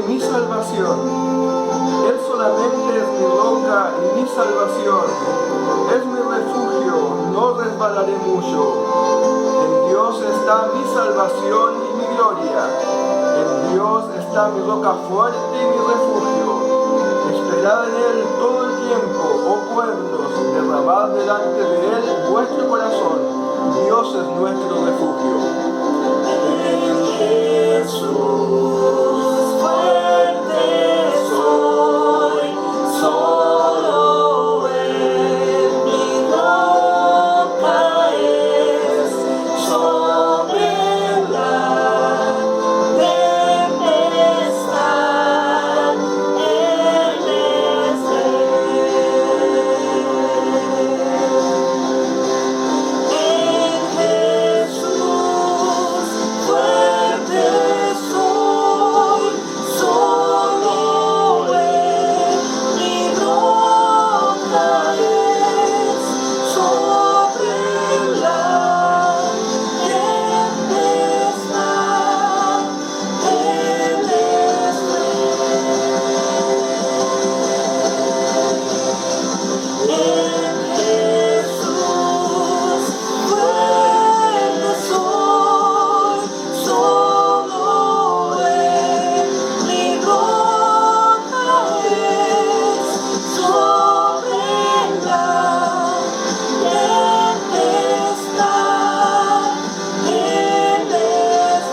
mi salvación. Él solamente es mi roca y mi salvación. Es mi refugio, no resbalaré mucho. En Dios está mi salvación y mi gloria. En Dios está mi roca fuerte y mi refugio. Esperad en Él todo el tiempo, oh pueblos, derramad delante de Él vuestro corazón. Dios es nuestro refugio. En Jesús fuerte soy, solo Él mi roca es, sobre la tempestad Él es en Jesús fuerte soy, solo Él mi roca es, sobre la tempestad Él es en Jesús fuerte soy, solo Él mi roca es, sobre la tempestad Él es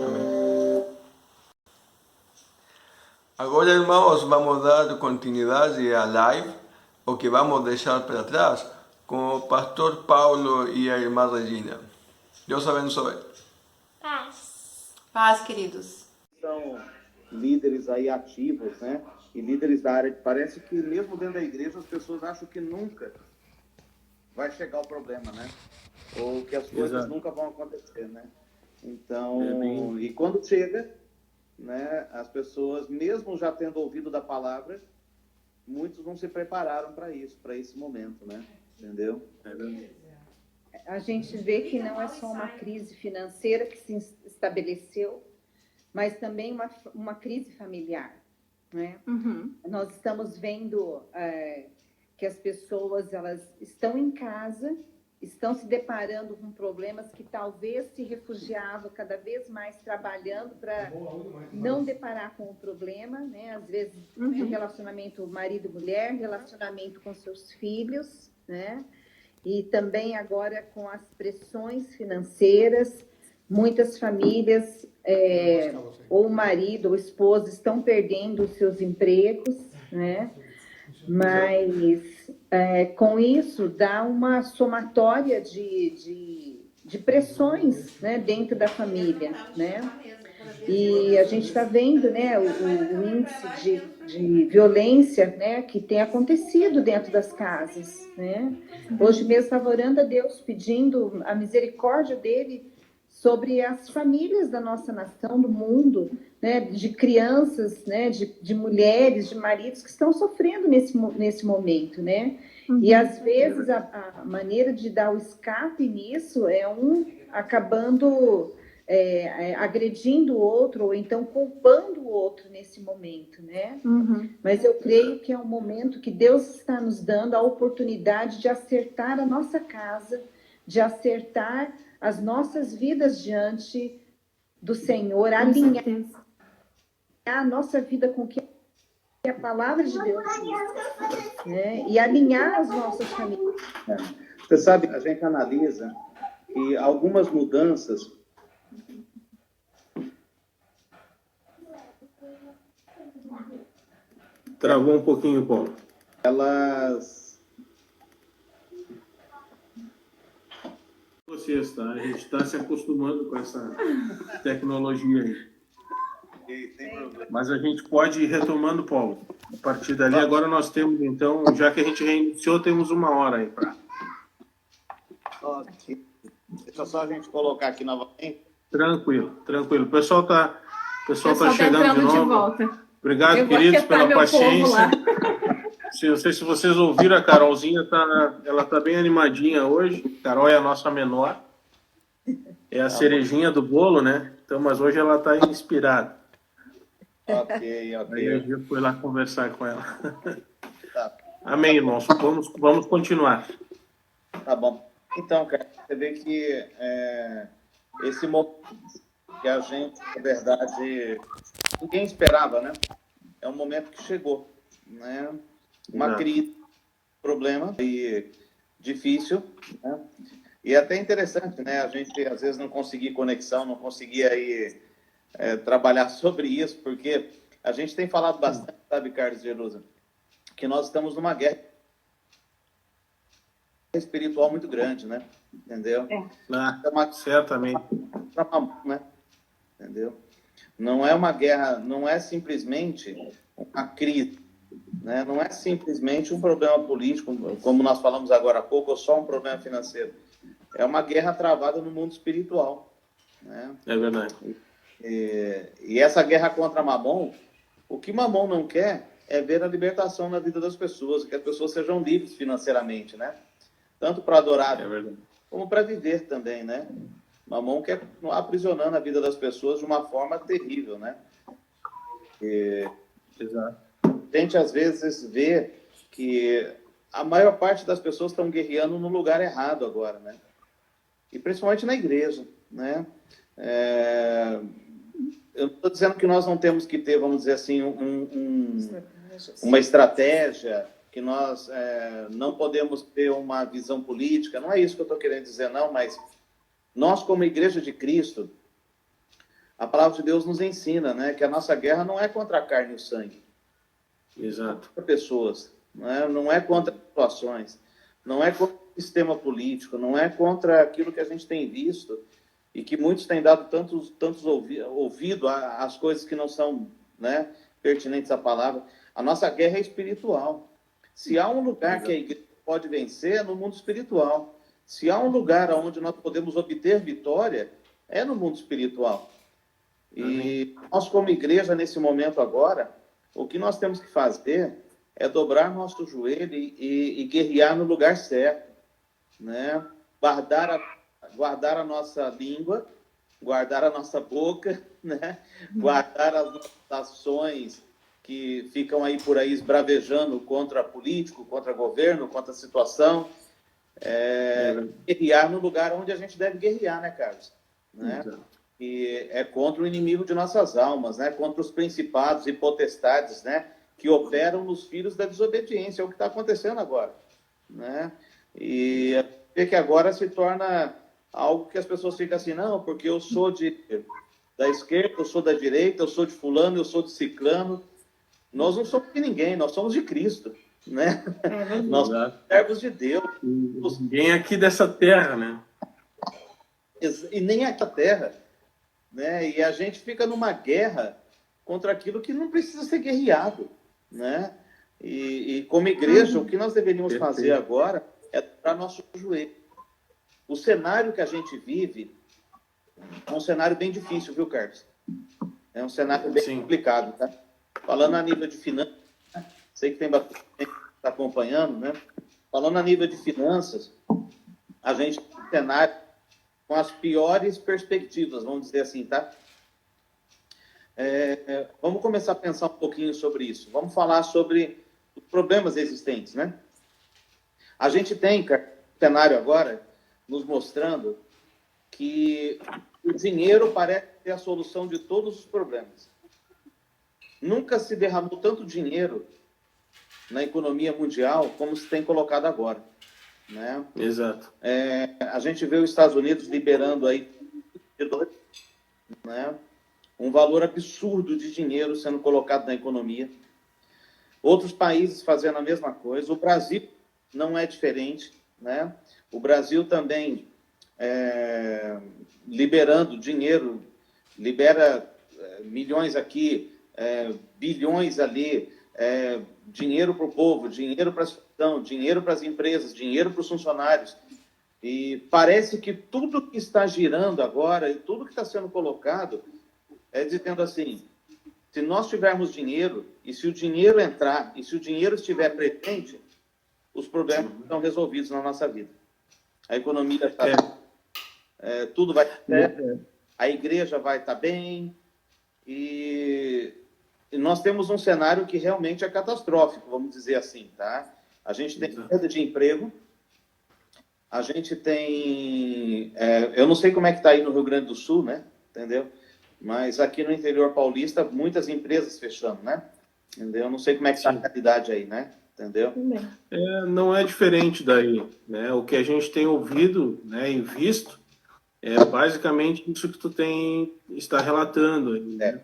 Amén. Agora, irmãos, vamos dar continuidade à live, o que vamos deixar para trás, com o pastor Paulo e a irmã Regina. Deus abençoe. Paz. Paz, queridos. São líderes aí ativos, né? E líderes da área. Parece que mesmo dentro da igreja as pessoas acham que nunca vai chegar o problema, né? Ou que as coisas Exato. nunca vão acontecer, né? Então, e quando chega, né? As pessoas, mesmo já tendo ouvido da palavra, muitos não se prepararam para isso, para esse momento, né? Entendeu? A gente vê que não é só uma crise financeira que se estabeleceu, mas também uma crise familiar, né? Nós estamos vendo que as pessoas elas estão em casa, estão se deparando com problemas que talvez se refugiavam cada vez mais trabalhando para não deparar com o problema, né? Às vezes relacionamento marido-mulher, relacionamento com seus filhos, né? E também agora com as pressões financeiras, muitas famílias, ou o marido ou a esposa estão perdendo os seus empregos, né? Mas com isso dá uma somatória de pressões, né, dentro da família, né? E a gente está vendo, né, o índice de violência, né, que tem acontecido dentro das casas, né? Hoje mesmo estava orando a Deus, pedindo a misericórdia dele sobre as famílias da nossa nação, do mundo, né, de crianças, né, de mulheres, de maridos que estão sofrendo nesse momento, né? E às vezes a maneira de dar o escape nisso é acabando agredindo o outro, ou então culpando o outro nesse momento, né? Mas eu creio que é um momento que Deus está nos dando a oportunidade de acertar a nossa casa, de acertar as nossas vidas diante do Senhor, alinhar a nossa vida com o que a palavra de Deus diz, né? E alinhar as nossas famílias. Você sabe, a gente analisa que algumas mudanças Travou um pouquinho, Paulo. elas Vocês, tá? A gente está se acostumando com essa tecnologia aí. Mas a gente pode ir retomando, Paulo. A partir dali, agora nós temos, então, já que a gente reiniciou, temos 1 hora aí para. Deixa só a gente colocar aqui novamente. Tranquilo, tranquilo. O pessoal tá Pessoal chegando de entrando de novo. volta. Obrigado, Eu vou queridos, aquietar pela meu povo paciência. lá. Não sei se vocês ouviram, a Carolzinha ela tá bem animadinha hoje. Carol é a nossa menor. É a cerejinha do bolo, né? Então, mas hoje ela tá inspirada. Ok. Aí a gente foi lá conversar com ela. Tá. Amém, irmãos. Vamos continuar. Tá bom. Então, cara, você vê que esse momento que a gente, na verdade, ninguém esperava, né? É um momento que chegou, né? Uma Exato. crise, problema e difícil, né? E é até interessante, né? A gente às vezes não conseguir conexão, não conseguir aí trabalhar sobre isso, porque a gente tem falado bastante, sabe, Carlos Jerusa, que nós estamos numa guerra espiritual muito grande, né? Entendeu? Certamente. Né? Entendeu? Não é uma guerra, não é simplesmente uma crise, né? Não é simplesmente um problema político, como nós falamos agora há pouco, ou só um problema financeiro. É uma guerra travada no mundo espiritual, né? É verdade. E essa guerra contra Mamon, o que Mamon não quer é ver a libertação na vida das pessoas, que as pessoas sejam livres financeiramente, né? Tanto para adorar, como para viver também, né? Mamon quer continuar aprisionando a vida das pessoas de uma forma terrível, né? Exato. A gente, às vezes, vê que a maior parte das pessoas estão guerreando no lugar errado agora, né? E principalmente na igreja, né? Eu não estou dizendo que nós não temos que ter, vamos dizer assim, uma estratégia, que nós não podemos ter uma visão política, não é isso que eu estou querendo dizer, não, mas nós, como Igreja de Cristo, a palavra de Deus nos ensina, né, que a nossa guerra não é contra a carne e o sangue. Exato. Contra pessoas, né? Não é contra situações, não é contra o sistema político, não é contra aquilo que a gente tem visto e que muitos têm dado tantos ouvido às coisas que não são, né, pertinentes à palavra. A nossa guerra é espiritual. Se há um lugar que a igreja pode vencer, é no mundo espiritual. Se há um lugar onde nós podemos obter vitória, é no mundo espiritual. E nós, como igreja, nesse momento agora, o que nós temos que fazer é dobrar nosso joelho e guerrear no lugar certo, né? Guardar a nossa língua, guardar a nossa boca, né? Guardar as nossas ações que ficam aí por aí esbravejando contra político, contra governo, contra a situação. Guerrear no lugar onde a gente deve guerrear, né, Carlos? Né? E é contra o inimigo de nossas almas, né? Contra os principados e potestades, né? Que operam nos filhos da desobediência. É o que está acontecendo agora, né? E é que agora se torna algo que as pessoas ficam assim, não, porque eu sou da esquerda, eu sou da direita, eu sou de fulano, eu sou de ciclano. Nós não somos de ninguém, nós somos de Cristo, né? Nós somos servos de Deus. Ninguém aqui dessa terra, né? E nem aqui da terra, né? E a gente fica numa guerra contra aquilo que não precisa ser guerreado, né? E como igreja, o que nós deveríamos fazer agora é dobrar nosso joelho. O cenário que a gente vive é um cenário bem difícil, viu, Carlos? É um cenário bem complicado, tá? Falando a nível de finanças, né? Sei que tem bastante gente que está acompanhando, né? Falando a nível de finanças, a gente tem um cenário com as piores perspectivas, vamos dizer assim, tá? Vamos começar a pensar um pouquinho sobre isso. Vamos falar sobre os problemas existentes, né? A gente tem, cara, um cenário agora nos mostrando que o dinheiro parece ser a solução de todos os problemas. Nunca se derramou tanto dinheiro na economia mundial como se tem colocado agora, né? Exato. A gente vê os Estados Unidos liberando aí, né, um valor absurdo de dinheiro sendo colocado na economia. Outros países fazendo a mesma coisa. O Brasil não é diferente, né? O Brasil também liberando dinheiro, libera milhões aqui, bilhões ali, dinheiro para o povo, dinheiro para a instituição, dinheiro para as empresas, dinheiro para os funcionários. E parece que tudo que está girando agora, e tudo que está sendo colocado, é dizendo assim, se nós tivermos dinheiro, e se o dinheiro entrar, e se o dinheiro estiver presente, os problemas estão resolvidos na nossa vida. A economia está... tudo vai estar certo, a igreja vai estar bem, e nós temos um cenário que realmente é catastrófico, vamos dizer assim, tá? A gente tem perda de emprego, a gente tem... eu não sei como é que está aí no Rio Grande do Sul, né? Entendeu? Mas aqui no interior paulista, muitas empresas fechando, né? Entendeu? Eu não sei como é que está a realidade aí, né? Entendeu? Não é diferente daí, né? O que a gente tem ouvido, né, e visto é basicamente isso que tu está relatando aí, né?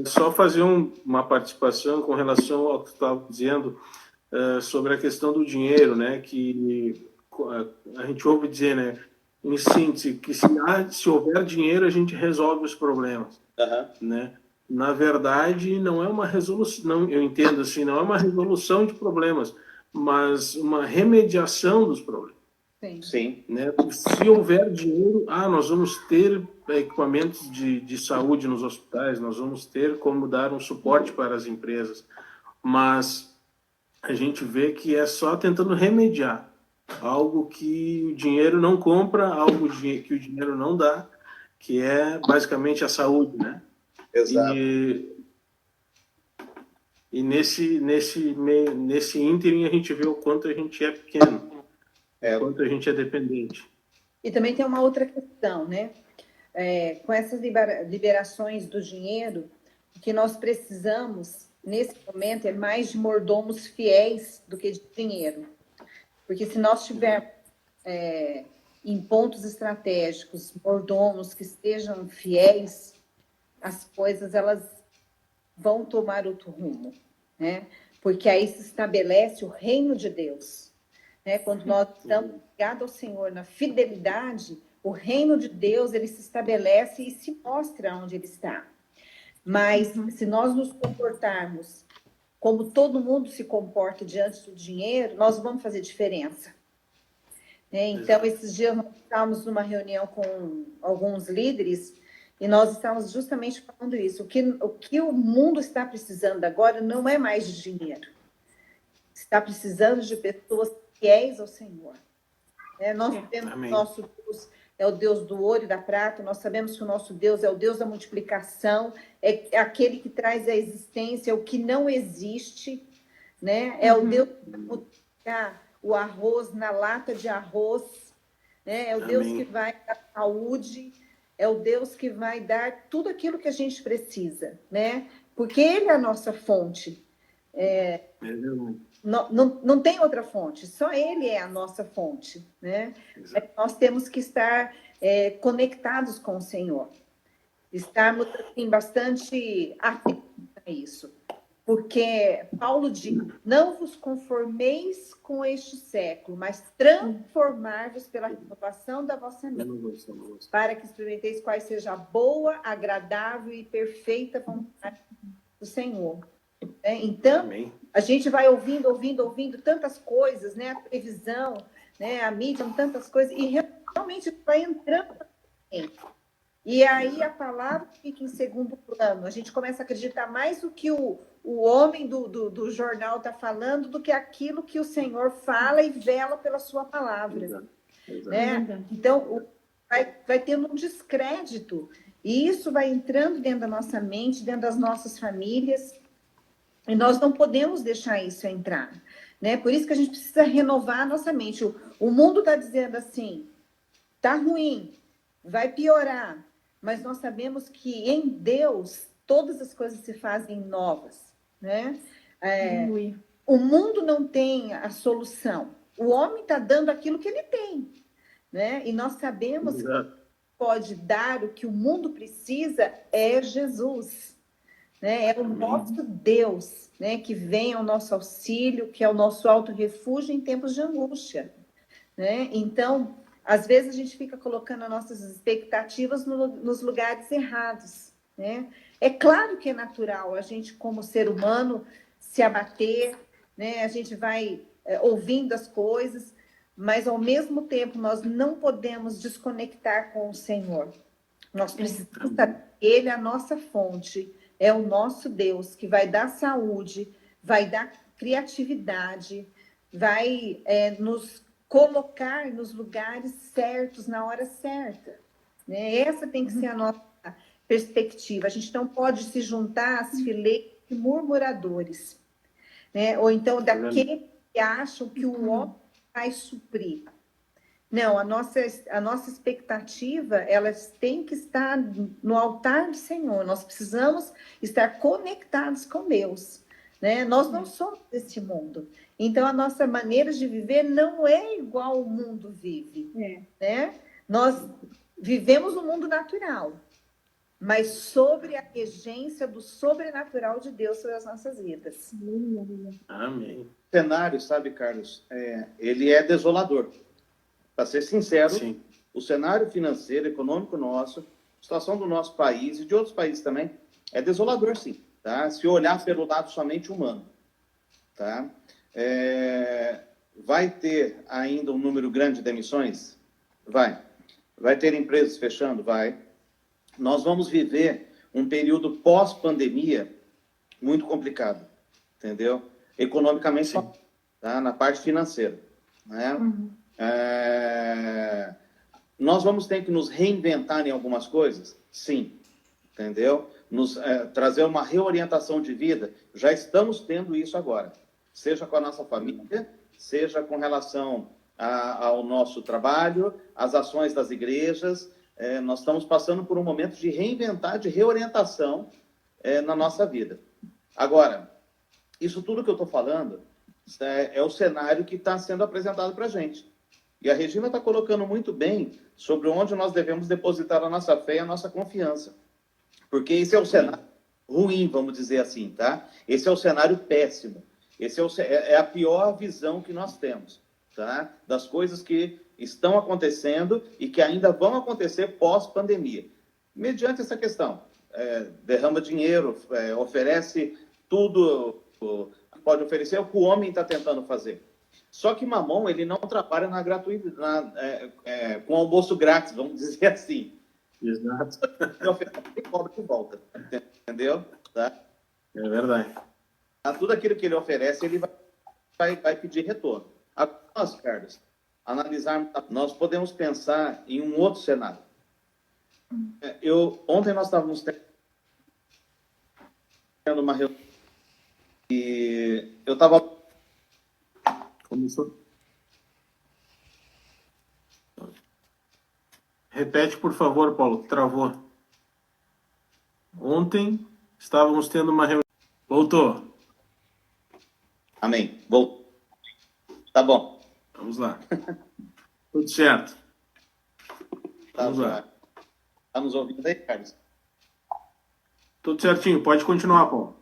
Só fazer uma participação com relação ao que tu estava dizendo sobre a questão do dinheiro, né? Que a gente ouve dizer, né? Em síntese, que se houver dinheiro, a gente resolve os problemas, né? Na verdade, não é uma resolução, não, eu entendo assim, não é uma resolução de problemas, mas uma remediação dos problemas. Sim. Né? Se houver dinheiro, nós vamos ter equipamentos de saúde nos hospitais, nós vamos ter como dar um suporte para as empresas, mas a gente vê que é só tentando remediar algo que o dinheiro não compra, algo que o dinheiro não dá, que é basicamente a saúde, né? Exato. E nesse ínterim a gente vê o quanto a gente é pequeno, o quanto a gente é dependente. E também tem uma outra questão, né? Com essas liberações do dinheiro, o que nós precisamos, nesse momento, é mais de mordomos fiéis do que de dinheiro. Porque se nós tivermos em pontos estratégicos mordomos que estejam fiéis, as coisas elas vão tomar outro rumo, né? Porque aí se estabelece o reino de Deus, né? Quando nós estamos ligados ao Senhor na fidelidade, o reino de Deus ele se estabelece e se mostra onde ele está. Mas se nós nos comportarmos como todo mundo se comporta diante do dinheiro, nós vamos fazer diferença. Então, esses dias nós estávamos numa reunião com alguns líderes e nós estávamos justamente falando isso. O que o mundo está precisando agora não é mais de dinheiro. Está precisando de pessoas fiéis ao Senhor. Nós sabemos que o nosso Deus é o Deus do ouro e da prata, nós sabemos que o nosso Deus é o Deus da multiplicação, é aquele que traz à existência o que não existe, né? É o Deus que vai multiplicar o arroz na lata de arroz, né? É o Deus que vai dar saúde, é o Deus que vai dar tudo aquilo que a gente precisa, né? Porque Ele é a nossa fonte. Não tem outra fonte, só Ele é a nossa fonte, né? Nós temos que estar conectados com o Senhor, estarmos assim, bastante atentos a isso, porque Paulo diz, não vos conformeis com este século, mas transformar-vos pela renovação da vossa mente, para que experimenteis qual seja a boa, agradável e perfeita vontade do Senhor. Então, a gente vai ouvindo tantas coisas, né? A televisão, né? A mídia, tantas coisas, e realmente vai entrando. E aí a palavra fica em segundo plano. A gente começa a acreditar mais no que o homem do jornal está falando do que aquilo que o Senhor fala e vela pela sua palavra. Né? Então, vai tendo um descrédito. E isso vai entrando dentro da nossa mente, dentro das nossas famílias. E nós não podemos deixar isso entrar, né? Por isso que a gente precisa renovar a nossa mente. O mundo está dizendo assim, tá ruim, vai piorar, mas nós sabemos que em Deus todas as coisas se fazem novas, né? O mundo não tem a solução. O homem está dando aquilo que ele tem, né? E nós sabemos que pode dar o que o mundo precisa é Jesus. É o nosso Deus, né, que vem ao nosso auxílio, que é o nosso alto refúgio em tempos de angústia. Né? Então, às vezes a gente fica colocando as nossas expectativas nos lugares errados. Né? É claro que é natural a gente, como ser humano, se abater, né? A gente vai ouvindo as coisas, mas ao mesmo tempo nós não podemos desconectar com o Senhor. Nós precisamos saber que Ele é a nossa fonte, é o nosso Deus que vai dar saúde, vai dar criatividade, vai nos colocar nos lugares certos, na hora certa. Né? Essa tem que ser a nossa perspectiva. A gente não pode se juntar às fileiras de murmuradores, né? Ou então daqueles que acham que o homem vai suprir. Não, a nossa expectativa, elas tem que estar no altar do Senhor. Nós precisamos estar conectados com Deus, né? Nós não somos desse mundo. Então, a nossa maneira de viver não é igual o mundo vive, né? Nós vivemos no mundo natural, mas sobre a regência do sobrenatural de Deus sobre as nossas vidas. Amém. O cenário, sabe, Carlos, ele é desolador. Para ser sincero, Sim. o cenário financeiro, econômico nosso, a situação do nosso país e de outros países também, é desolador, sim. Tá? Se olhar pelo lado somente humano. Tá? Vai ter ainda um número grande de demissões? Vai. Vai ter empresas fechando? Vai. Nós vamos viver um período pós-pandemia muito complicado, entendeu? Economicamente, tá? Na parte financeira, né? Nós vamos ter que nos reinventar em algumas coisas? Sim, entendeu? Trazer uma reorientação de vida, já estamos tendo isso agora, seja com a nossa família, seja com relação ao nosso trabalho, às ações das igrejas. Nós estamos passando por um momento de reinventar, de reorientação na nossa vida. Agora, isso tudo que eu estou falando é o cenário que está sendo apresentado para a gente. E a Regina está colocando muito bem sobre onde nós devemos depositar a nossa fé e a nossa confiança. Porque esse é o cenário ruim, vamos dizer assim, tá? Esse é o cenário péssimo. Esse é a pior visão que nós temos, tá? Das coisas que estão acontecendo e que ainda vão acontecer pós-pandemia. Mediante essa questão, derrama dinheiro, oferece tudo, pode oferecer o que o homem está tentando fazer. Só que Mamon, ele não trabalha na gratuidade, com almoço grátis, vamos dizer assim. Exato. Ele oferece e cobra de volta, entendeu? Tá? É verdade. Tudo aquilo que ele oferece, ele vai pedir retorno. Agora, nós, Carlos, analisarmos, nós podemos pensar em um outro cenário. Ontem nós estávamos tendo uma reunião e eu estava... Começou. Repete, por favor, Paulo. Travou. Ontem estávamos tendo uma reunião. Voltou. Amém. Voltou. Tá bom. Vamos lá. Tudo certo. Vamos Tá, lá. Tá nos ouvindo aí, Carlos? Tudo certinho. Pode continuar, Paulo.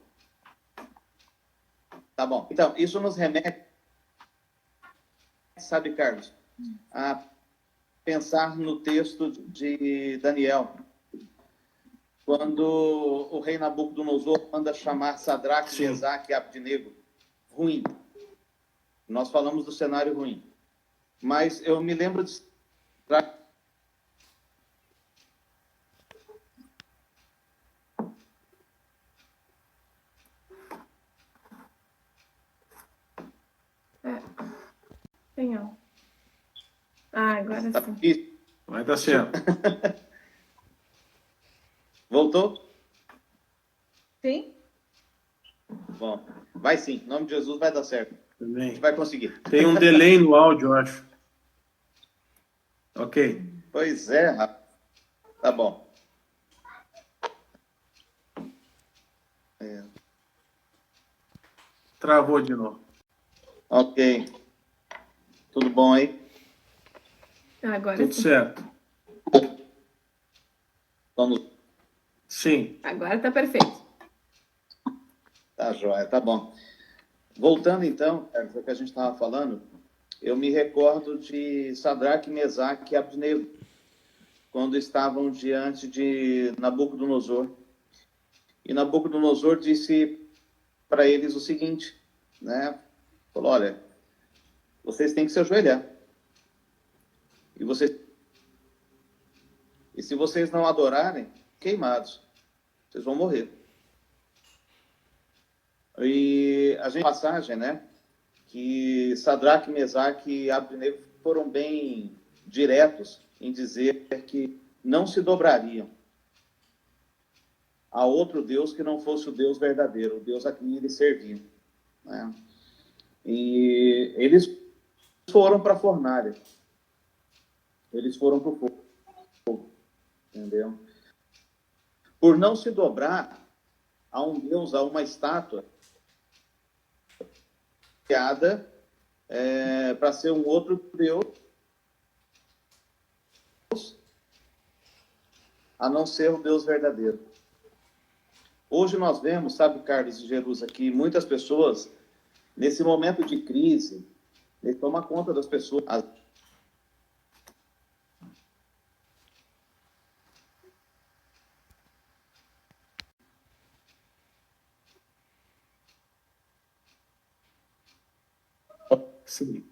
Tá bom. Então, isso nos remete, sabe, Carlos, a pensar no texto de Daniel, quando o rei Nabucodonosor manda chamar Sadraque, Mesaque e Abdenego. Ruim. Nós falamos do cenário ruim. Mas eu me lembro de... Senhor. Agora sim. Isso. Vai dar certo. Voltou? Sim? Bom, vai sim. Em nome de Jesus vai dar certo. A Também. gente vai conseguir. Tem um delay no áudio, eu acho. Ok. Pois é, rapaz. Tá bom. Travou de novo. Ok. Tudo bom aí? Agora Tudo sim. certo. Vamos. Sim. Agora tá perfeito. Tá, joia. Tá bom. Voltando, então, Carlos, o que a gente estava falando, eu me recordo de Sadraque, Mesaque e Abdenego, quando estavam diante de Nabucodonosor. E Nabucodonosor disse para eles o seguinte, né? Falou, olha, vocês têm que se ajoelhar. E se vocês não adorarem, queimados, vocês vão morrer. E a gente passagem, né, que Sadraque, Mesaque e Abdenego foram bem diretos em dizer que não se dobrariam a outro Deus que não fosse o Deus verdadeiro, o Deus a quem eles serviam, né? E eles foram para a fornalha, eles foram para o fogo, entendeu? Por não se dobrar a um Deus, a uma estátua criada para ser um outro Deus, a não ser o Deus verdadeiro. Hoje nós vemos, sabe, Carlos e Jerusa, que muitas pessoas, nesse momento de crise, ele toma conta das pessoas. Sim.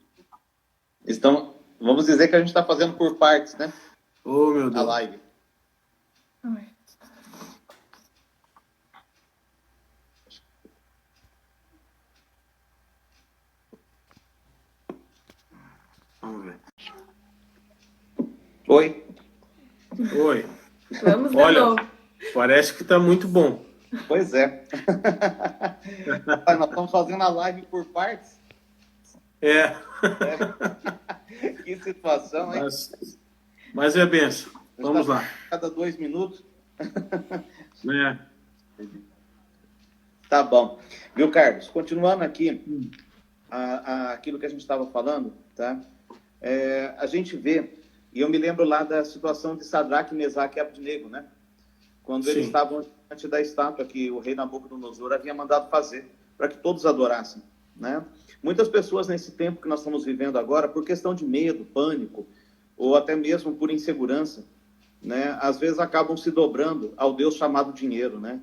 Vamos dizer que a gente está fazendo por partes, né? Oh, meu A Deus. live. Ai. Vamos ver. Oi. Oi. Vamos de Olha, novo. parece que está muito bom. Pois é. Nós estamos fazendo a live por partes. É. Que situação, hein? Mas é benção. Vamos lá. Cada 2 minutos. É. Tá bom. Viu, Carlos? Continuando aqui, aquilo que a gente estava falando, tá? A gente vê, e eu me lembro lá da situação de Sadraque, Mesaque e Abdenego, né? Quando eles estavam diante da estátua que o rei Nabucodonosor havia mandado fazer, para que todos adorassem, né? Muitas pessoas nesse tempo que nós estamos vivendo agora, por questão de medo, pânico, ou até mesmo por insegurança, né? Às vezes acabam se dobrando ao Deus chamado dinheiro, né?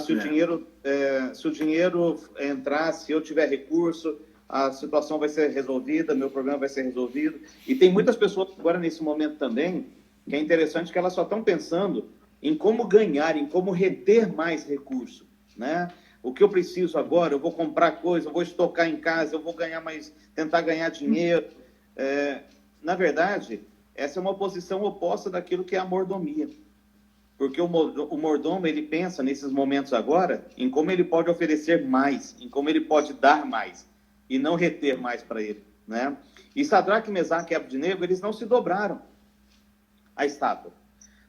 Se o dinheiro entrar, se eu tiver recurso, a situação vai ser resolvida, meu problema vai ser resolvido. E tem muitas pessoas agora nesse momento também, que é interessante que elas só estão pensando em como ganhar, em como reter mais recurso, né? O que eu preciso agora, eu vou comprar coisa, eu vou estocar em casa, eu vou ganhar mais, tentar ganhar dinheiro. Na verdade, essa é uma posição oposta daquilo que é a mordomia. Porque o mordomo, ele pensa nesses momentos agora em como ele pode oferecer mais, em como ele pode dar mais, e não reter mais para ele, né? E Sadraque, Mesaque e Abdenego, eles não se dobraram à estátua.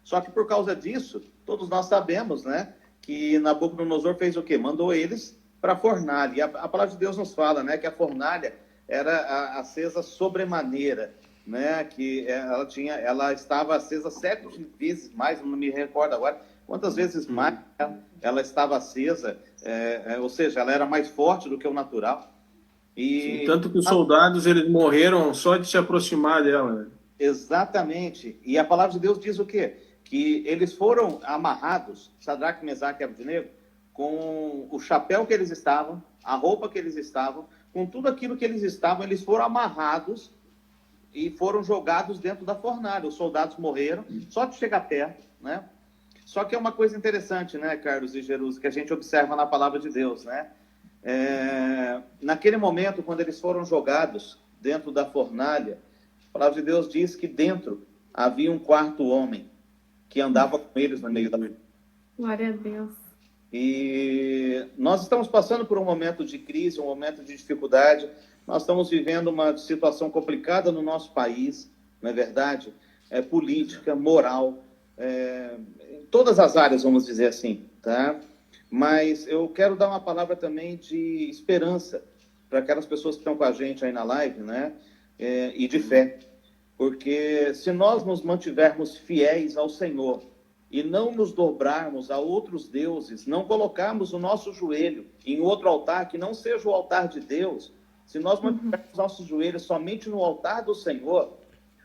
Só que por causa disso, todos nós sabemos, né, que Nabucodonosor fez o quê? Mandou eles para a fornalha. E a palavra de Deus nos fala, né, que a fornalha era acesa sobremaneira, né, que ela estava acesa 7 vezes mais, não me recordo agora quantas vezes mais ela estava acesa, ou seja, ela era mais forte do que o natural. Sim, tanto que os soldados eles morreram só de se aproximar dela, né? Exatamente. E a palavra de Deus diz o quê? Que eles foram amarrados, Sadraque, Mesaque e Abdenego, com o chapéu que eles estavam, a roupa que eles estavam, com tudo aquilo que eles estavam, eles foram amarrados e foram jogados dentro da fornalha. Os soldados morreram, só de chegar perto, né? Só que é uma coisa interessante, né, Carlos e Jerusa, que a gente observa na palavra de Deus, né? Naquele momento, quando eles foram jogados dentro da fornalha, a palavra de Deus diz que dentro havia um quarto homem que andava com eles no meio da noite. Glória a Deus. E nós estamos passando por um momento de crise, um momento de dificuldade. Nós estamos vivendo uma situação complicada no nosso país, não é verdade? Política, moral, em todas as áreas, vamos dizer assim, tá? Mas eu quero dar uma palavra também de esperança para aquelas pessoas que estão com a gente aí na live, né? E de fé. Porque se nós nos mantivermos fiéis ao Senhor e não nos dobrarmos a outros deuses, não colocarmos o nosso joelho em outro altar que não seja o altar de Deus, se nós mantivermos nossos joelhos somente no altar do Senhor,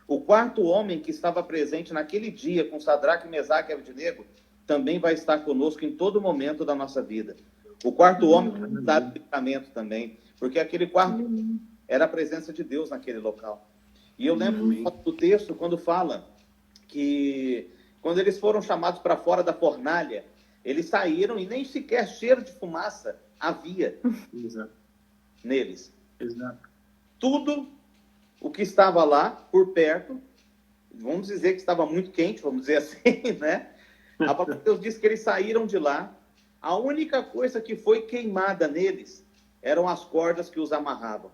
o quarto homem que estava presente naquele dia com Sadraque, Mesaque e Abdenego também vai estar conosco em todo momento da nossa vida. O quarto homem está no livramento também, porque aquele quarto era a presença de Deus naquele local. E eu lembro do texto quando fala que quando eles foram chamados para fora da fornalha, eles saíram e nem sequer cheiro de fumaça havia neles. Exato. Tudo o que estava lá por perto, vamos dizer que estava muito quente, vamos dizer assim, né? A palavra de Deus diz que eles saíram de lá. A única coisa que foi queimada neles eram as cordas que os amarravam.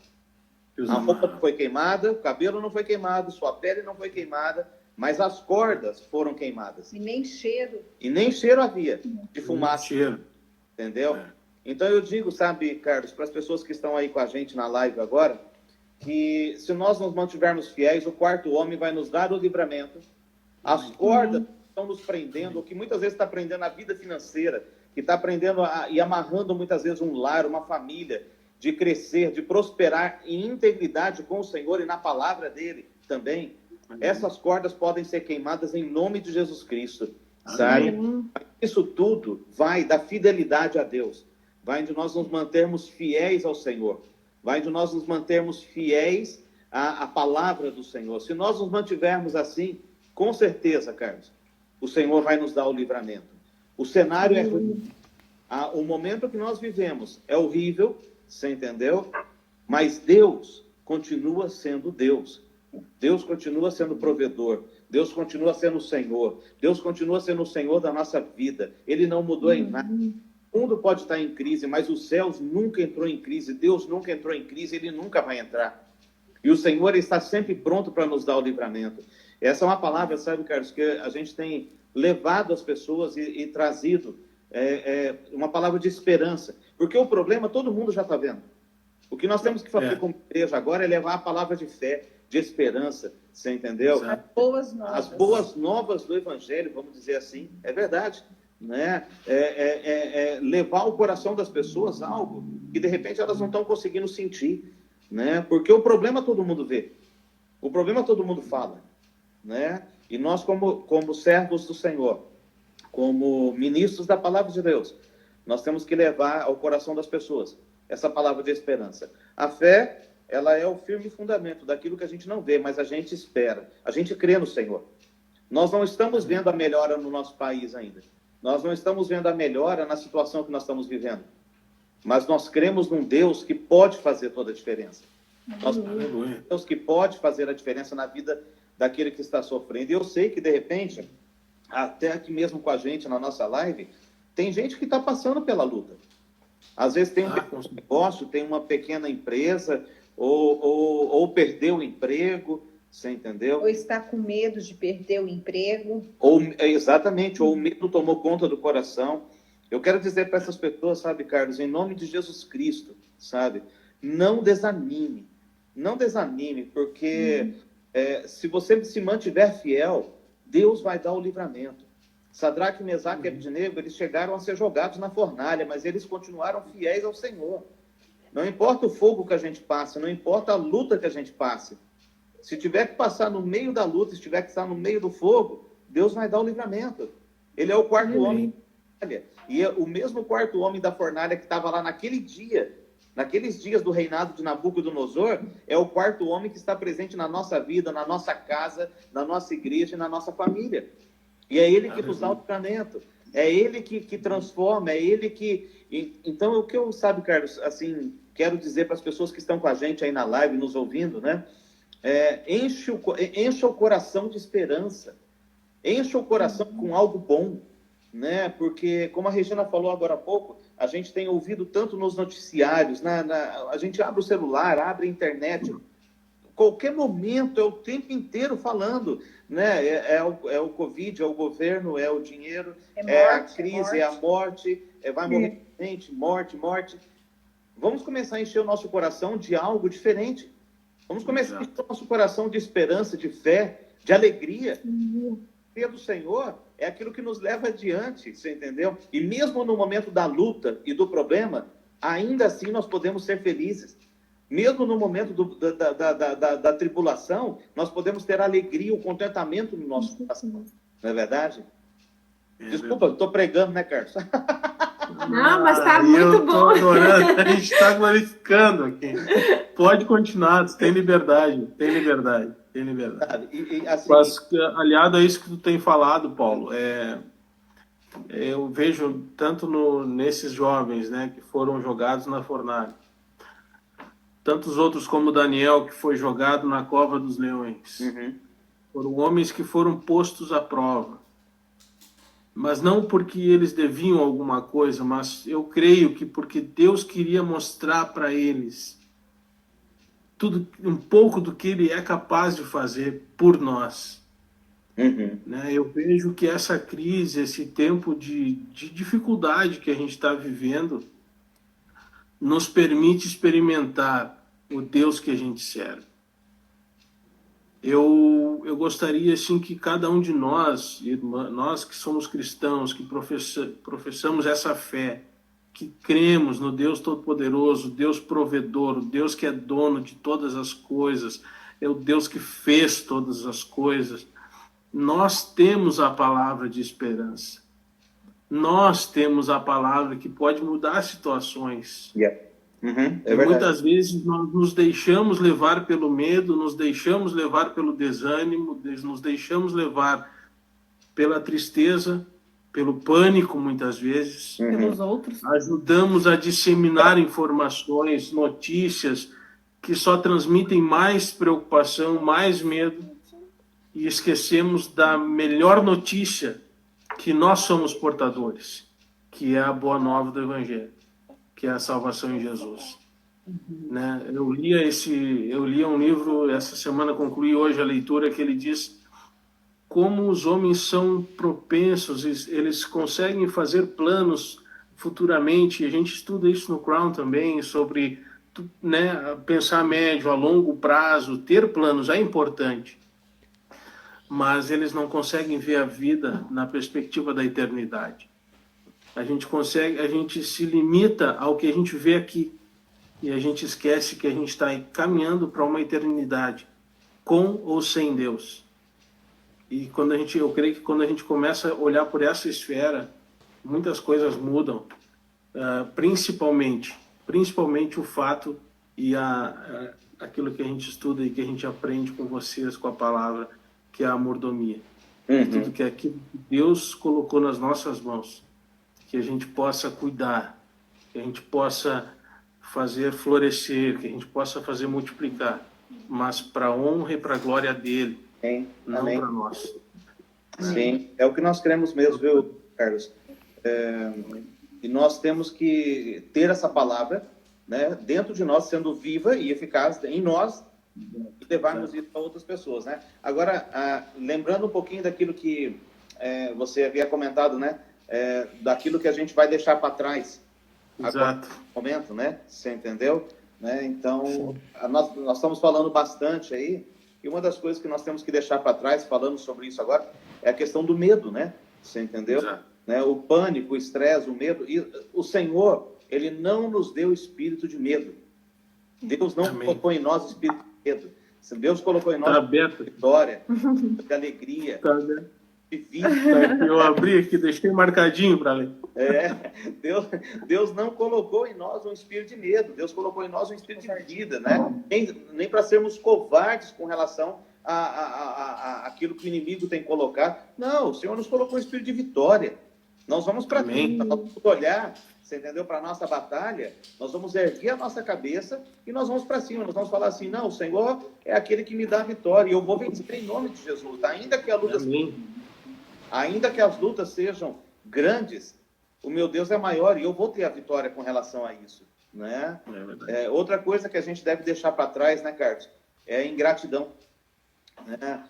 A roupa não foi queimada, o cabelo não foi queimado, sua pele não foi queimada, mas as cordas foram queimadas. E nem cheiro. E nem cheiro havia de fumaça. Cheiro. Entendeu? Então eu digo, sabe, Carlos, para as pessoas que estão aí com a gente na live agora, que se nós nos mantivermos fiéis, o quarto homem vai nos dar o livramento. As cordas que estão nos prendendo, o que muitas vezes está prendendo a vida financeira, que está prendendo e amarrando muitas vezes um lar, uma família, de crescer, de prosperar em integridade com o Senhor e na palavra dele também. Essas cordas podem ser queimadas em nome de Jesus Cristo. Sabe? Isso tudo vai da fidelidade a Deus. Vai de nós nos mantermos fiéis ao Senhor. Vai de nós nos mantermos fiéis à palavra do Senhor. Se nós nos mantivermos assim, com certeza, Carlos, o Senhor vai nos dar o livramento. O cenário é ruim. O momento que nós vivemos é horrível, você entendeu? Mas Deus continua sendo Deus. Deus continua sendo provedor. Deus continua sendo o Senhor. Deus continua sendo o Senhor da nossa vida. Ele não mudou em nada. O mundo pode estar em crise, mas os céus nunca entrou em crise. Deus nunca entrou em crise, Ele nunca vai entrar. E o Senhor está sempre pronto para nos dar o livramento. Essa é uma palavra, sabe, Carlos, que a gente tem levado as pessoas e trazido uma palavra de esperança. Porque o problema todo mundo já está vendo. O que nós temos que fazer como igreja agora é levar a palavra de fé, de esperança, você entendeu? As boas novas. As boas novas do Evangelho, vamos dizer assim, é verdade. Né? Levar ao coração das pessoas algo que de repente elas não estão conseguindo sentir, né? Porque o problema todo mundo vê, o problema todo mundo fala, né? E nós como servos do Senhor, como ministros da palavra de Deus, nós temos que levar ao coração das pessoas essa palavra de esperança. A fé, ela é o firme fundamento daquilo que a gente não vê, mas a gente espera, a gente crê no Senhor. Nós não estamos vendo a melhora no nosso país ainda. Nós não estamos vendo a melhora na situação que nós estamos vivendo. Mas nós cremos num Deus que pode fazer toda a diferença. Nós cremos num Deus que pode fazer a diferença na vida daquele que está sofrendo. E eu sei que, de repente, até aqui mesmo com a gente, na nossa live, tem gente que está passando pela luta. Às vezes tem um pequeno negócio, tem uma pequena empresa, ou perdeu o emprego, você entendeu? Ou está com medo de perder o emprego. Exatamente, ou o medo tomou conta do coração. Eu quero dizer para essas pessoas, sabe, Carlos, em nome de Jesus Cristo, sabe? Não desanime. Não desanime, porque se você se mantiver fiel, Deus vai dar o livramento. Sadraque, Mesaque e Abednego, eles chegaram a ser jogados na fornalha, mas eles continuaram fiéis ao Senhor. Não importa o fogo que a gente passe, não importa a luta que a gente passe. Se tiver que passar no meio da luta, se tiver que estar no meio do fogo, Deus vai dar o livramento. Ele é o quarto homem da fornalha. E é o mesmo quarto homem da fornalha que estava lá naquele dia, naqueles dias do reinado de Nabucodonosor, é o quarto homem que está presente na nossa vida, na nossa casa, na nossa igreja e na nossa família. E é ele que nos dá o livramento. É ele que transforma, é ele que... Então, o que eu, sabe, Carlos, assim, quero dizer para as pessoas que estão com a gente aí na live, nos ouvindo, né? Encha o coração de esperança. Encha o coração com algo bom, né? Porque, como a Regina falou agora há pouco, a gente tem ouvido tanto nos noticiários, a gente abre o celular, abre a internet, qualquer momento, é o tempo inteiro falando, né? É o Covid, é o governo, é o dinheiro, a crise, é a morte, vai morrer gente, morte. Vamos começar a encher o nosso coração de algo diferente. Vamos começar a encher o nosso coração de esperança, de fé, de alegria. A alegria do Senhor é aquilo que nos leva adiante, você entendeu? E mesmo no momento da luta e do problema, ainda assim nós podemos ser felizes. Mesmo no momento da tribulação, nós podemos ter a alegria, o contentamento no nosso coração. Não é verdade? Desculpa, eu estou pregando, né, Carlos? Não, mas está muito bom. Adorando. A gente está glorificando aqui. Pode continuar, tem liberdade, tem liberdade. tem liberdade. Assim, Mas, aliado a isso que tu tem falado, Paulo, eu vejo tanto nesses jovens, né, que foram jogados na fornalha, tantos outros como Daniel, que foi jogado na cova dos leões. Foram homens que foram postos à prova. Mas não porque eles deviam alguma coisa, mas eu creio que porque Deus queria mostrar para eles um pouco do que Ele é capaz de fazer por nós. Né? Eu vejo que essa crise, esse tempo de dificuldade que a gente está vivendo, nos permite experimentar o Deus que a gente serve. Eu gostaria assim que cada um de nós, nós que somos cristãos, que professamos essa fé, que cremos no Deus Todo-Poderoso, Deus provedor, o Deus que é dono de todas as coisas, é o Deus que fez todas as coisas, nós temos a palavra de esperança. Nós temos a palavra que pode mudar situações. E muitas vezes nós nos deixamos levar pelo medo, nos deixamos levar pelo desânimo, nos deixamos levar pela tristeza, pelo pânico, muitas vezes. Pelos outros. Ajudamos a disseminar informações, notícias que só transmitem mais preocupação, mais medo, e esquecemos da melhor notícia que nós somos portadores, que é a boa nova do Evangelho, que é a salvação em Jesus. Né? Eu li um livro, essa semana concluí hoje a leitura, que ele diz como os homens são propensos, eles conseguem fazer planos futuramente, a gente estuda isso no Crown também, sobre, né, pensar a médio, a longo prazo, ter planos é importante, mas eles não conseguem ver a vida na perspectiva da eternidade. A gente se limita ao que a gente vê aqui e a gente esquece que a gente está caminhando para uma eternidade, com ou sem Deus. E eu creio que quando a gente começa a olhar por essa esfera, muitas coisas mudam, principalmente o fato e aquilo que a gente estuda e que a gente aprende com vocês, com a palavra, que é a mordomia. Tudo que é aquilo que Deus colocou nas nossas mãos, que a gente possa cuidar, que a gente possa fazer florescer, que a gente possa fazer multiplicar, mas para a honra e para a glória dele, não para nós. Sim, é o que nós queremos mesmo, viu, Carlos? E nós temos que ter essa palavra, né, dentro de nós, sendo viva e eficaz em nós, e levarmos isso para outras pessoas, né? Agora, lembrando um pouquinho daquilo que você havia comentado, né? Daquilo que a gente vai deixar para trás. Exato. Agora, no momento, né? Você entendeu? Né? Então, nós estamos falando bastante aí, e uma das coisas que nós temos que deixar para trás, falando sobre isso agora, é a questão do medo, né? Você entendeu? Né? O pânico, o estresse, o medo. E o Senhor, Ele não nos deu espírito de medo. Deus não colocou em nós espírito de medo. Deus colocou em nós vitória, de alegria, de vida. Eu abri aqui, deixei marcadinho para ler. Deus não colocou em nós um espírito de medo. Deus colocou em nós um espírito de vida, né? Nem para sermos covardes com relação a aquilo que o inimigo tem colocado. Não, o Senhor nos colocou um espírito de vitória. Nós vamos para mim, nós vamos olhar, você entendeu? Para a nossa batalha, nós vamos erguer a nossa cabeça e nós vamos para cima. Nós vamos falar assim, não, o Senhor é aquele que me dá a vitória e eu vou vencer em nome de Jesus. Ainda que as lutas sejam grandes, o meu Deus é maior e eu vou ter a vitória com relação a isso, né? Outra coisa que a gente deve deixar para trás, né, Carlos? É a ingratidão, né?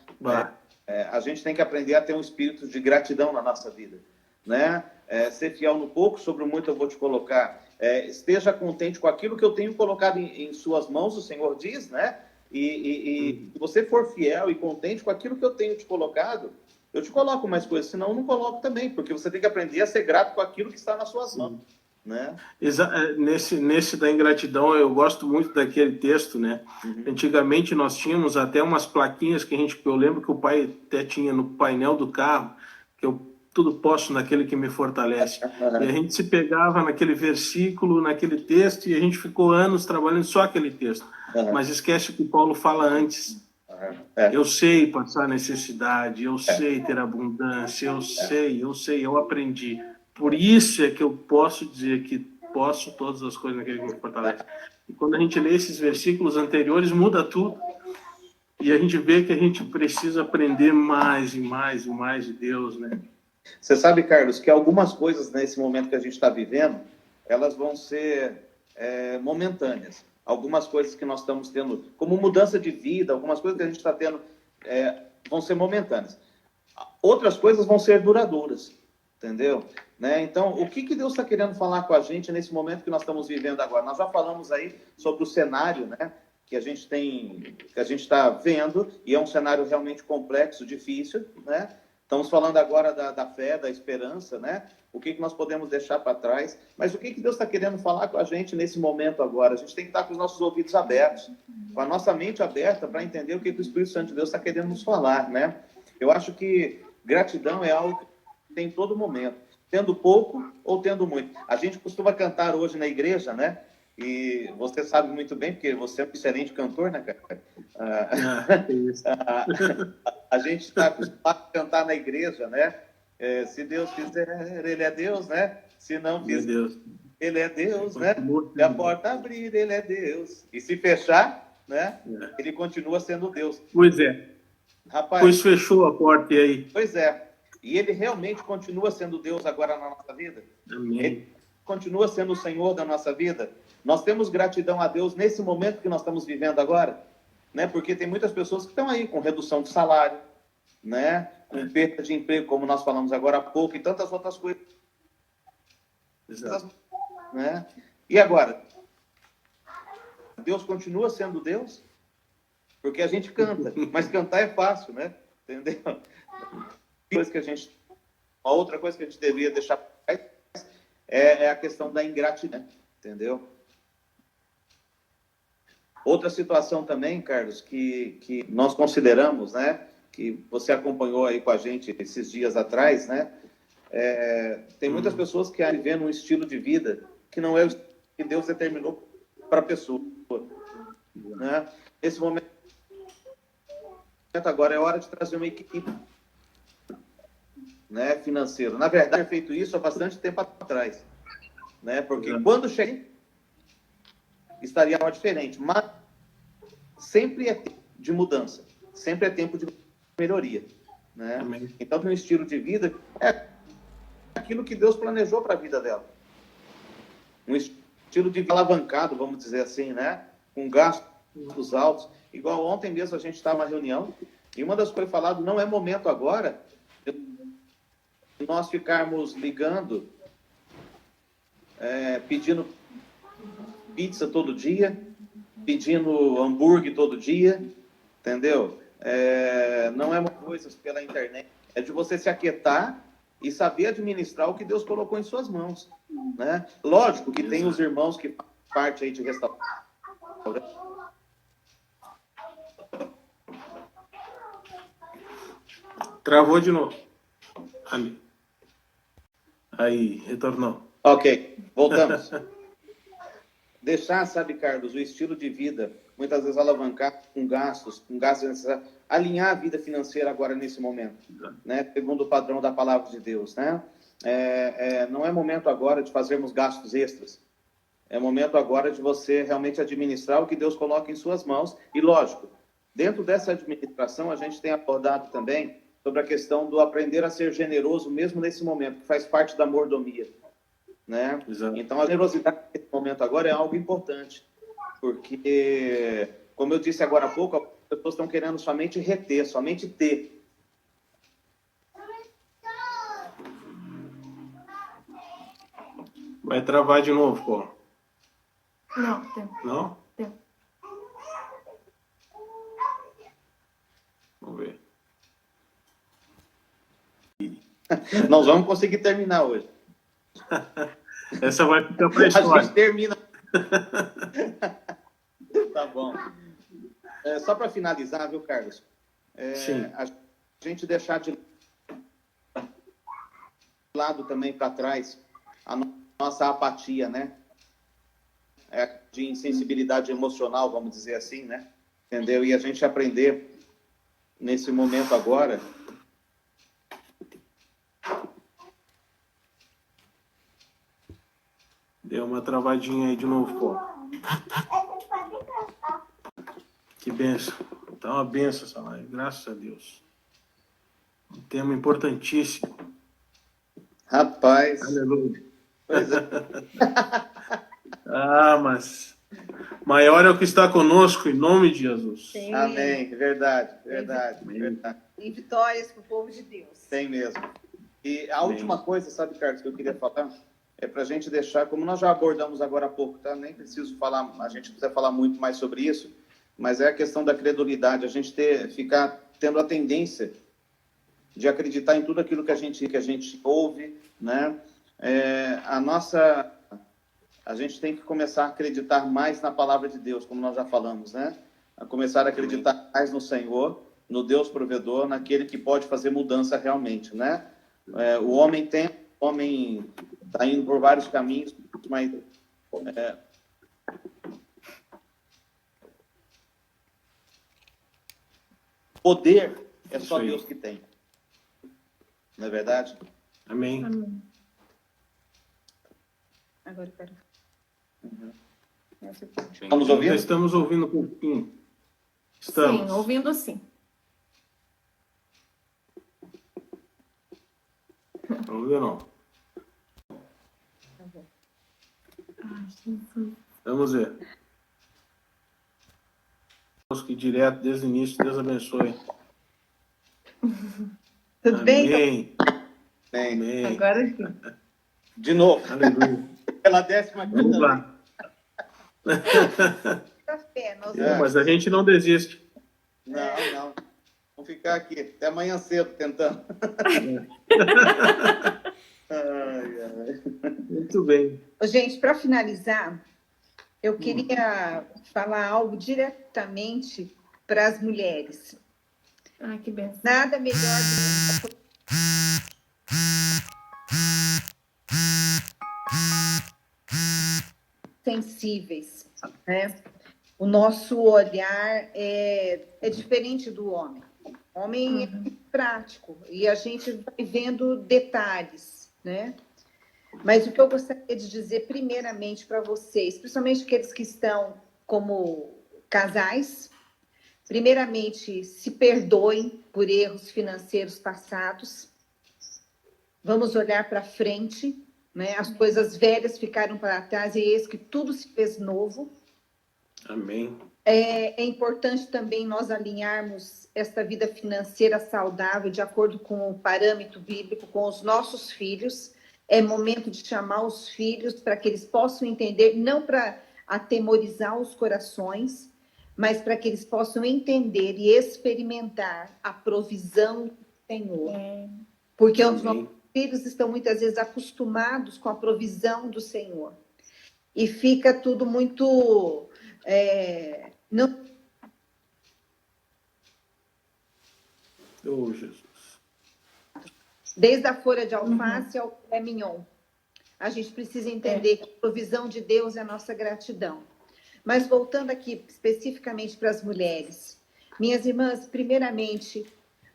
A gente tem que aprender a ter um espírito de gratidão na nossa vida, né? Ser fiel no pouco, sobre o muito eu vou te colocar. Esteja contente com aquilo que eu tenho colocado em suas mãos, o Senhor diz, né? E se você for fiel e contente com aquilo que eu tenho te colocado, eu te coloco mais coisas, senão eu não coloco também, porque você tem que aprender a ser grato com aquilo que está nas suas mãos, né? Nesse da ingratidão, eu gosto muito daquele texto, né? Antigamente nós tínhamos até umas plaquinhas que eu lembro que o pai até tinha no painel do carro, que eu tudo posso naquele que me fortalece. E a gente se pegava naquele versículo, naquele texto, e a gente ficou anos trabalhando só aquele texto. Mas esquece o que Paulo fala antes. Eu sei passar necessidade, eu sei ter abundância, eu aprendi. Por isso é que eu posso dizer que posso todas as coisas naquele que me fortalece. E quando a gente lê esses versículos anteriores, muda tudo. E a gente vê que a gente precisa aprender mais e mais e mais de Deus, né? Você sabe, Carlos, que algumas coisas nesse momento que a gente está vivendo, elas vão ser momentâneas. Algumas coisas que nós estamos tendo, como mudança de vida, algumas coisas que a gente está tendo, vão ser momentâneas. Outras coisas vão ser duradouras, entendeu? Né? Então, o que Deus está querendo falar com a gente nesse momento que nós estamos vivendo agora? Nós já falamos aí sobre o cenário, né, que a gente está vendo, e é um cenário realmente complexo, difícil, né? Estamos falando agora da fé, da esperança, né? O que nós podemos deixar para trás. Mas o que Deus está querendo falar com a gente nesse momento agora? A gente tem que estar com os nossos ouvidos abertos, com a nossa mente aberta para entender o que o Espírito Santo de Deus está querendo nos falar, né? Eu acho que gratidão é algo que tem em todo momento, tendo pouco ou tendo muito. A gente costuma cantar hoje na igreja, né? E você sabe muito bem, porque você é um excelente cantor, né, cara? A gente está acostumado a cantar na igreja, né? Se Deus quiser, Ele é Deus, né? Se não quiser, Ele é Deus, né? Se a porta abrir, Ele é Deus. E se fechar, né? Ele continua sendo Deus. Pois é. Rapaz, pois fechou a porta, e aí? Pois é. E Ele realmente continua sendo Deus agora na nossa vida? Amém. Ele continua sendo o Senhor da nossa vida? Nós temos gratidão a Deus nesse momento que nós estamos vivendo agora? Né? Porque tem muitas pessoas que estão aí com redução de salário, né? Com perda de emprego, como nós falamos agora há pouco, e tantas outras coisas. Exato. Né? E agora? Deus continua sendo Deus? Porque a gente canta, mas cantar é fácil, né? Entendeu? Uma outra coisa que a gente deveria deixar para trás é a questão da ingratidão, entendeu? Outra situação também, Carlos, que nós consideramos, né? Que você acompanhou aí com a gente esses dias atrás, né? Tem muitas pessoas que vivem um estilo de vida que não é o que Deus determinou para a pessoa, né? Nesse momento agora é hora de trazer uma equipe, né, financeira. Na verdade, eu feito isso há bastante tempo atrás, né? Porque quando cheguei estaria diferente, mas sempre é tempo de mudança, sempre é tempo de melhoria, né? Então, no estilo de vida é aquilo que Deus planejou para a vida dela. Um estilo de vida alavancado, vamos dizer assim, né? Com gastos altos. Igual ontem mesmo a gente estava na reunião e uma das coisas faladas, não é momento agora de nós ficarmos ligando, pedindo pizza todo dia, pedindo hambúrguer todo dia, entendeu? Não é uma coisa pela internet, é de você se aquietar e saber administrar o que Deus colocou em suas mãos, né? Lógico que tem os irmãos que fazem parte aí de restaurante. Travou de novo. Aí, retornou. Ok, voltamos. Deixar, sabe, Carlos, o estilo de vida, muitas vezes alavancar com gastos necessários, alinhar a vida financeira agora nesse momento, né? Segundo o padrão da palavra de Deus, né? Não é momento agora de fazermos gastos extras. É momento agora de você realmente administrar o que Deus coloca em suas mãos. E, lógico, dentro dessa administração, a gente tem abordado também sobre a questão do aprender a ser generoso, mesmo nesse momento, que faz parte da mordomia, né? Então, a generosidade nesse momento agora é algo importante, porque, como eu disse agora há pouco, as pessoas estão querendo somente reter, somente ter. Vai travar de novo, pô. Não, tem. Não? Tem. Vamos ver. Nós vamos conseguir terminar hoje. Essa vai ficar para a A história. gente termina. Tá bom. Só para finalizar, viu, Carlos? Sim. A gente deixar de lado também para trás a nossa apatia, né? De insensibilidade emocional, vamos dizer assim, né? Entendeu? E a gente aprender nesse momento agora. Deu uma travadinha aí de novo, pô. Que benção. Tá uma benção essa live, graças a Deus. Um tema importantíssimo. Rapaz. Aleluia. Pois é. Mas maior é o que está conosco, em nome de Jesus. Sim. Amém. Verdade. Verdade. E vitórias para o povo de Deus. Tem mesmo. E a última coisa, sabe, Carlos, que eu queria falar, é para a gente deixar, como nós já abordamos agora há pouco, tá? Nem preciso falar, a gente precisa falar muito mais sobre isso, mas é a questão da credulidade, a gente ficar tendo a tendência de acreditar em tudo aquilo que a gente ouve, né? A gente tem que começar a acreditar mais na palavra de Deus, como nós já falamos, né? A começar a acreditar mais no Senhor, no Deus provedor, naquele que pode fazer mudança realmente, né? O homem está indo por vários caminhos, mas poder é só Deus que tem. Não é verdade? Amém. Amém. Agora eu quero. Estamos ouvindo? Estamos ouvindo um pouquinho. Estamos. Sim, ouvindo sim. Vamos ver, não. Vamos ver. Que direto desde o início, Deus abençoe. Tudo bem? Amém. Bem, Agora sim. de novo, Aleluia. pela 15ª Vamos vez. lá. Café, nós Mas a gente não desiste. Não. Vamos ficar aqui até amanhã cedo tentando. Muito bem. Gente, para finalizar, eu queria falar algo diretamente para as mulheres. Ah, que benção. Nada melhor do que sensíveis, né? O nosso olhar é diferente do homem. O homem é prático e a gente vai vendo detalhes, né? Mas o que eu gostaria de dizer primeiramente para vocês, principalmente aqueles que estão como casais, primeiramente, se perdoem por erros financeiros passados. Vamos olhar para frente, né? As coisas velhas ficaram para trás e eis que tudo se fez novo. Amém. É importante também nós alinharmos esta vida financeira saudável de acordo com o parâmetro bíblico, com os nossos filhos. É momento de chamar os filhos para que eles possam entender, não para atemorizar os corações, mas para que eles possam entender e experimentar a provisão do Senhor. Porque os nossos filhos estão muitas vezes acostumados com a provisão do Senhor. E fica tudo muito... Oh, Jesus. Desde a folha de alface ao filé mignon. A gente precisa entender que a provisão de Deus é a nossa gratidão. Mas voltando aqui especificamente para as mulheres. Minhas irmãs, primeiramente,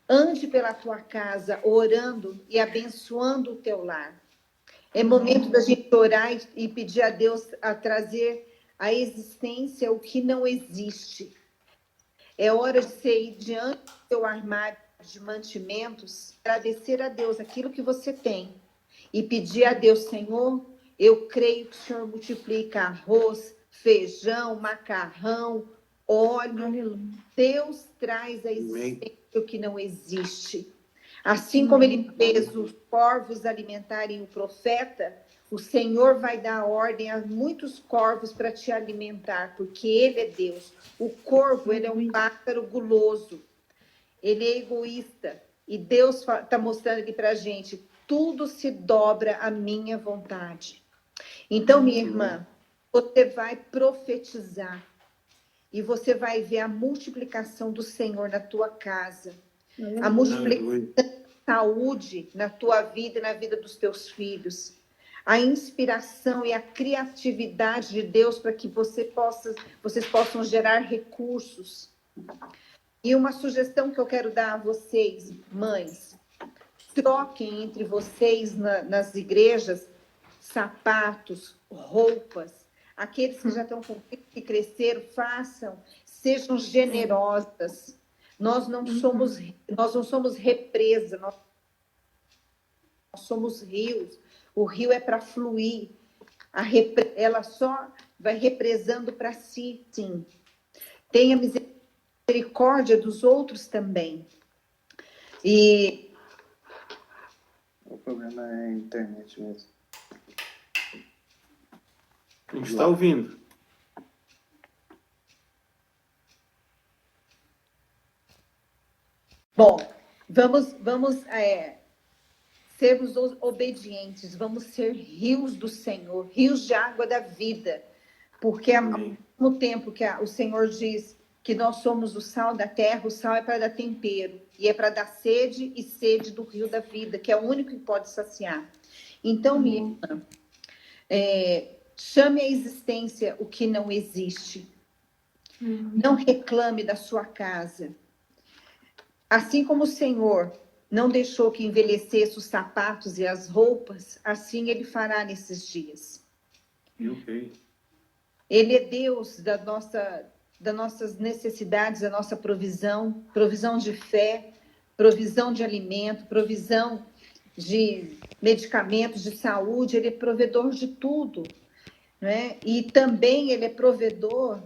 ande pela tua casa orando e abençoando o teu lar. É momento da gente orar e pedir a Deus a trazer à existência o que não existe. É hora de você ir diante do seu armário de mantimentos, agradecer a Deus aquilo que você tem e pedir a Deus, Senhor, eu creio que o Senhor multiplica arroz, feijão, macarrão, óleo. Aleluia. Deus traz a existência o que não existe. Assim como ele fez os corvos alimentarem o profeta, o Senhor vai dar ordem a muitos corvos para te alimentar, porque ele é Deus. O corvo, ele é um pássaro guloso. Ele é egoísta. E Deus está mostrando aqui para a gente, tudo se dobra à minha vontade. Então, minha irmã, você vai profetizar. E você vai ver a multiplicação do Senhor na tua casa. A multiplicação da saúde na tua vida e na vida dos teus filhos. A inspiração e a criatividade de Deus para que vocês possam gerar recursos. E uma sugestão que eu quero dar a vocês, mães, troquem entre vocês nas igrejas sapatos, roupas. Aqueles que já estão com filhos que cresceram, façam, sejam generosas. Nós não somos represa, nós somos rios. O rio é para fluir. Ela só vai represando para si, sim. Tenha misericórdia dos outros também. E o problema é a internet mesmo. A gente está ouvindo. Bom, vamos sermos obedientes, vamos ser rios do Senhor, rios de água da vida, porque ao mesmo tempo que o Senhor diz que nós somos o sal da terra, o sal é para dar tempero, e é para dar sede e sede do rio da vida, que é o único que pode saciar. Então, minha irmã, chame à existência o que não existe. Não reclame da sua casa. Assim como o Senhor não deixou que envelhecesse os sapatos e as roupas, assim Ele fará nesses dias. Okay. Ele é Deus das nossas necessidades, da nossa provisão, provisão de fé, provisão de alimento, provisão de medicamentos, de saúde. Ele é provedor de tudo, né? E também Ele é provedor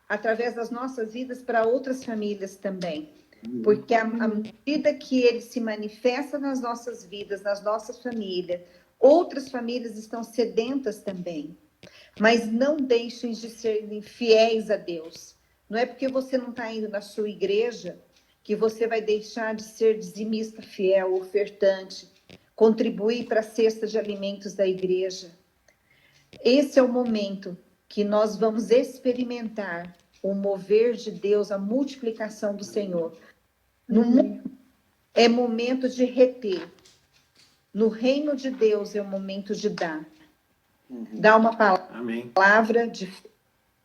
através das nossas vidas para outras famílias também. Porque à medida que Ele se manifesta nas nossas vidas, nas nossas famílias, outras famílias estão sedentas também. Mas não deixem de serem fiéis a Deus. Não é porque você não está indo na sua igreja que você vai deixar de ser dizimista fiel, ofertante, contribuir para a cesta de alimentos da igreja. Esse é o momento que nós vamos experimentar o mover de Deus, a multiplicação do Senhor. É momento de reter. No reino de Deus é o momento de dar. Dar uma palavra,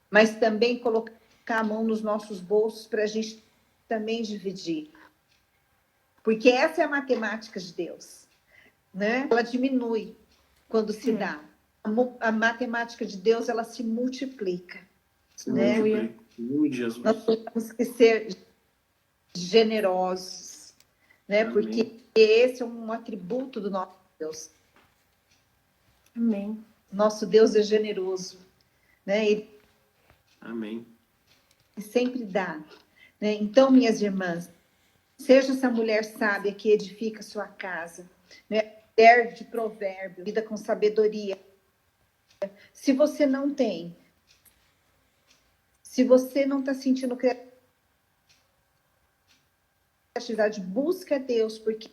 mas também colocar a mão nos nossos bolsos para a gente também dividir. Porque essa é a matemática de Deus, né? Ela diminui quando se dá. A matemática de Deus, ela se multiplica. Né? Nós temos que ser generosos, né? Amém. Porque esse é um atributo do nosso Deus. Amém. Nosso Deus é generoso, né? Ele Amém. sempre dá, né? Então, minhas irmãs, seja essa mulher sábia que edifica sua casa, né? Mulher de provérbio, vida com sabedoria. Se você não tem, se você não está sentindo criatividade, busca Deus, porque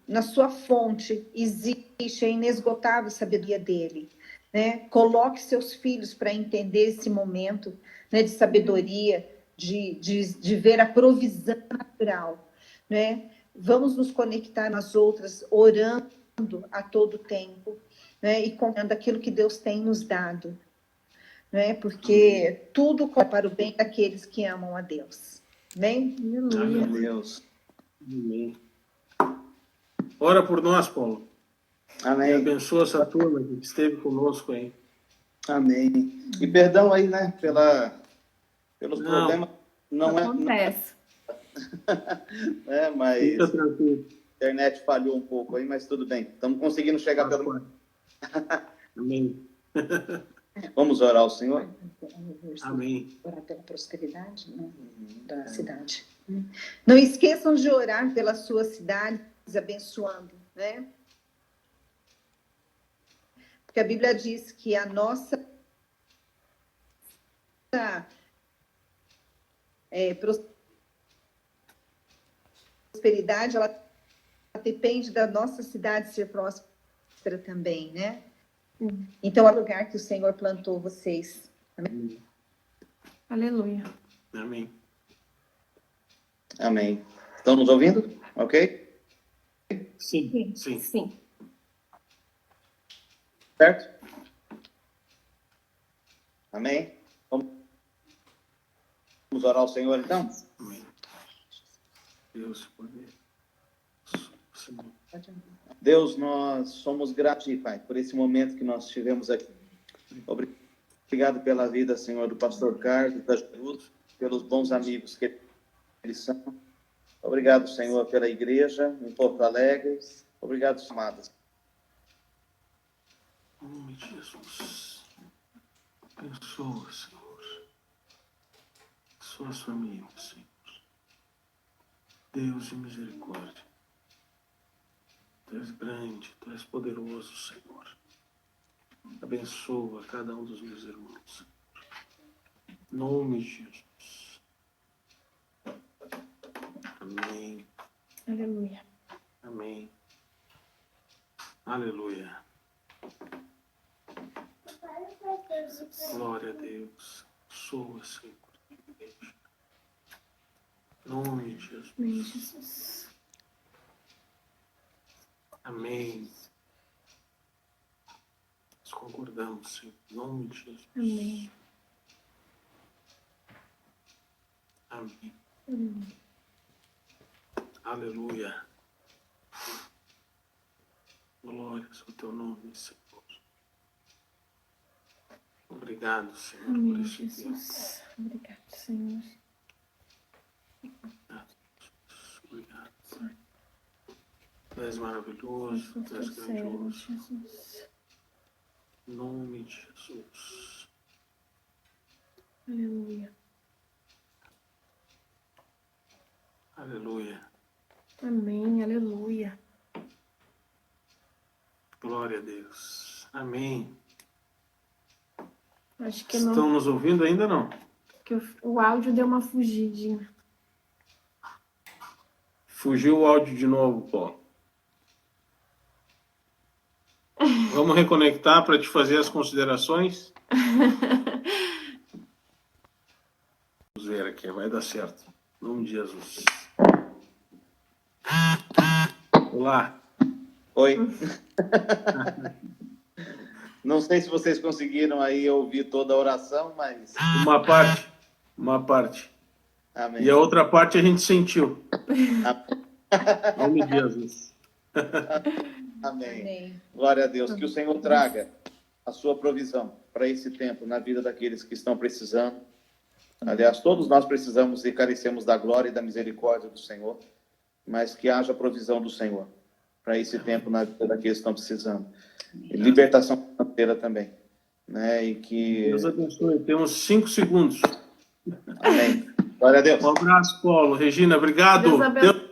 na sua fonte existe a inesgotável sabedoria dele, né? Coloque seus filhos para entender esse momento, né, de sabedoria, de ver a provisão natural, né? Vamos nos conectar nas outras, orando a todo tempo, né? E contando aquilo que Deus tem nos dado, né? Porque tudo para o bem daqueles que amam a Deus. Amém? Aleluia. Amém, Deus. Amém. Ora por nós, Paulo. Amém. E abençoa essa turma que esteve conosco aí. Amém. E perdão aí, né, pelos problemas. Não acontece. Mas fica tranquilo. A internet falhou um pouco aí, mas tudo bem. Estamos conseguindo chegar pelo... Amém. Vamos orar ao Senhor? Amém. Orar pela prosperidade, né, da cidade. Não esqueçam de orar pela sua cidade, abençoando, né? Porque a Bíblia diz que a nossa prosperidade, ela depende da nossa cidade ser próspera também, né? Então, é o lugar que o Senhor plantou vocês. Amém? Aleluia. Amém. Amém. Estão nos ouvindo? Ok? Sim, sim. Sim. Certo? Amém? Vamos orar ao Senhor, então? Amém. Deus, poder. Senhor. Deus, nós somos gratos, Pai, por esse momento que nós tivemos aqui. Obrigado pela vida, Senhor, do pastor Carlos, da Juruto, pelos bons amigos que eles são. Obrigado, Senhor, pela igreja em Porto Alegre. Obrigado, amados. Em nome de Jesus. Abençoa, Senhor. Abençoa as famílias, Senhor. Deus de misericórdia. Tu és grande, Tu és poderoso, Senhor. Abençoa cada um dos meus irmãos, Senhor. Em nome de Jesus. Amém. Aleluia. Amém. Aleluia. Glória a Deus. Abençoa, Senhor. Em nome de Jesus. Amém, Jesus. Amém. Nós concordamos, Senhor. Em nome de Jesus. Amém. Amém. Aleluia. Aleluia. Glórias ao Teu nome, Senhor. Obrigado, Senhor, por Amém, esse tempo. Jesus. Obrigado, Senhor. Obrigado. Tu és maravilhoso, Tu és grandioso. Jesus. Em nome de Jesus. Aleluia. Aleluia. Amém, aleluia. Glória a Deus. Amém. Acho que Estão nos ouvindo ainda não? que o áudio deu uma fugidinha. Fugiu o áudio de novo, Paulo. Vamos reconectar para te fazer as considerações? Vamos ver aqui, vai dar certo. Em nome de Jesus. Olá. Oi. Não sei se vocês conseguiram aí ouvir toda a oração, mas... Uma parte. Amém. E a outra parte a gente sentiu. Em nome de Jesus. Amém. Amém. Glória a Deus. Que o Senhor traga a sua provisão para esse tempo na vida daqueles que estão precisando. Aliás, todos nós precisamos e carecemos da glória e da misericórdia do Senhor, mas que haja provisão do Senhor para esse tempo na vida daqueles que estão precisando. E libertação financeira também. Né? E que... Deus abençoe. Temos 5 segundos. Amém. Glória a Deus. Um abraço, Paulo. Regina, obrigado. Deus abençoe.